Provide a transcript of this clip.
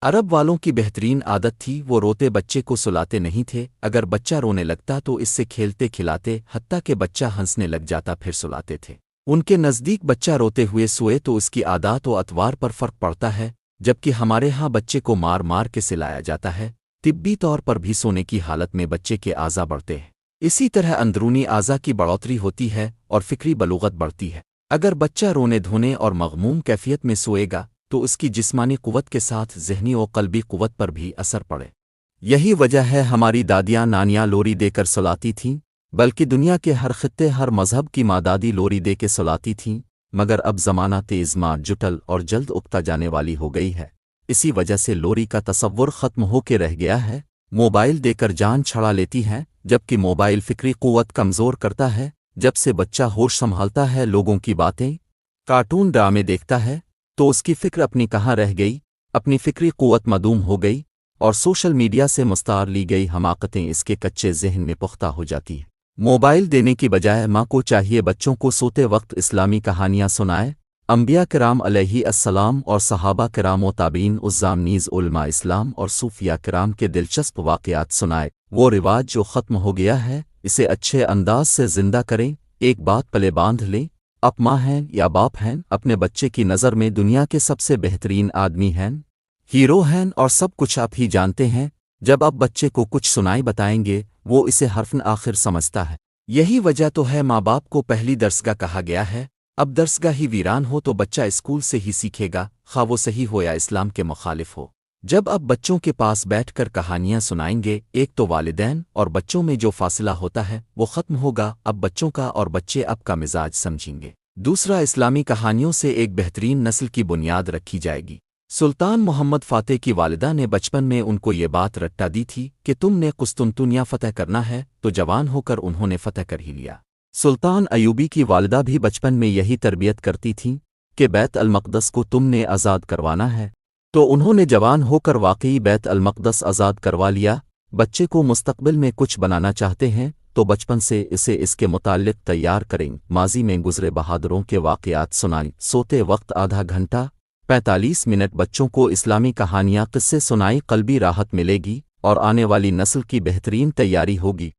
عرب والوں کی بہترین عادت تھی، وہ روتے بچے کو سلاتے نہیں تھے، اگر بچہ رونے لگتا تو اس سے کھیلتے کھلاتے، حتیٰ کہ بچہ ہنسنے لگ جاتا پھر سلاتے تھے۔ ان کے نزدیک بچہ روتے ہوئے سوئے تو اس کی عادات و اطوار پر فرق پڑتا ہے، جبکہ ہمارے ہاں بچے کو مار مار کے سلایا جاتا ہے۔ طبی طور پر بھی سونے کی حالت میں بچے کے اعضاء بڑھتے ہیں، اسی طرح اندرونی اعضاء کی بڑھوتری ہوتی ہے اور فکری بلوغت بڑھتی ہے۔ اگر بچہ رونے دھونے اور مغموم کیفیت میں سوئے گا تو اس کی جسمانی قوت کے ساتھ ذہنی و قلبی قوت پر بھی اثر پڑے۔ یہی وجہ ہے ہماری دادیاں نانیاں لوری دے کر سلاتی تھیں، بلکہ دنیا کے ہر خطے ہر مذہب کی ماں دادی لوری دے کے سلاتی تھیں، مگر اب زمانہ تیز ماں جٹل اور جلد اکتا جانے والی ہو گئی ہے، اسی وجہ سے لوری کا تصور ختم ہو کے رہ گیا ہے۔ موبائل دے کر جان چھڑا لیتی ہیں، جبکہ موبائل فکری قوت کمزور کرتا ہے۔ جب سے بچہ ہوش سنبھالتا ہے، لوگوں کی باتیں، کارٹون ڈرامے دیکھتا ہے، تو اس کی فکر اپنی کہاں رہ گئی، اپنی فکری قوت معدوم ہو گئی اور سوشل میڈیا سے مستعار لی گئی حماقتیں اس کے کچے ذہن میں پختہ ہو جاتی ہیں۔ موبائل دینے کی بجائے ماں کو چاہیے بچوں کو سوتے وقت اسلامی کہانیاں سنائے، انبیاء کرام علیہ السلام اور صحابہ کرام و تابعین عظام نیز علماء اسلام اور صوفیاء کرام کے دلچسپ واقعات سنائے۔ وہ رواج جو ختم ہو گیا ہے اسے اچھے انداز سے زندہ کریں۔ ایک بات پلے باندھ لیں، آپ ماں ہیں یا باپ ہیں، اپنے بچے کی نظر میں دنیا کے سب سے بہترین آدمی ہیں، ہیرو ہیں، اور سب کچھ آپ ہی جانتے ہیں۔ جب آپ بچے کو کچھ سنائی بتائیں گے وہ اسے حرفن آخر سمجھتا ہے۔ یہی وجہ تو ہے ماں باپ کو پہلی درسگاہ کہا گیا ہے۔ اب درسگاہ ہی ویران ہو تو بچہ اسکول سے ہی سیکھے گا، خواہ وہ صحیح ہو یا اسلام کے مخالف ہو۔ جب اب بچوں کے پاس بیٹھ کر کہانیاں سنائیں گے، ایک تو والدین اور بچوں میں جو فاصلہ ہوتا ہے وہ ختم ہوگا، اب بچوں کا اور بچے اب کا مزاج سمجھیں گے۔ دوسرا، اسلامی کہانیوں سے ایک بہترین نسل کی بنیاد رکھی جائے گی۔ سلطان محمد فاتح کی والدہ نے بچپن میں ان کو یہ بات رٹا دی تھی کہ تم نے قسطنطنیہ فتح کرنا ہے، تو جوان ہو کر انہوں نے فتح کر ہی لیا۔ سلطان ایوبی کی والدہ بھی بچپن میں یہی تربیت کرتی تھیں کہ بیت المقدس کو تم نے آزاد کروانا ہے، تو انہوں نے جوان ہو کر واقعی بیت المقدس آزاد کروا لیا۔ بچے کو مستقبل میں کچھ بنانا چاہتے ہیں تو بچپن سے اسے اس کے متعلق تیار کریں۔ ماضی میں گزرے بہادروں کے واقعات سنائیں، سوتے وقت آدھا گھنٹہ 45 منٹ بچوں کو اسلامی کہانیاں قصے سنائی، قلبی راحت ملے گی اور آنے والی نسل کی بہترین تیاری ہوگی۔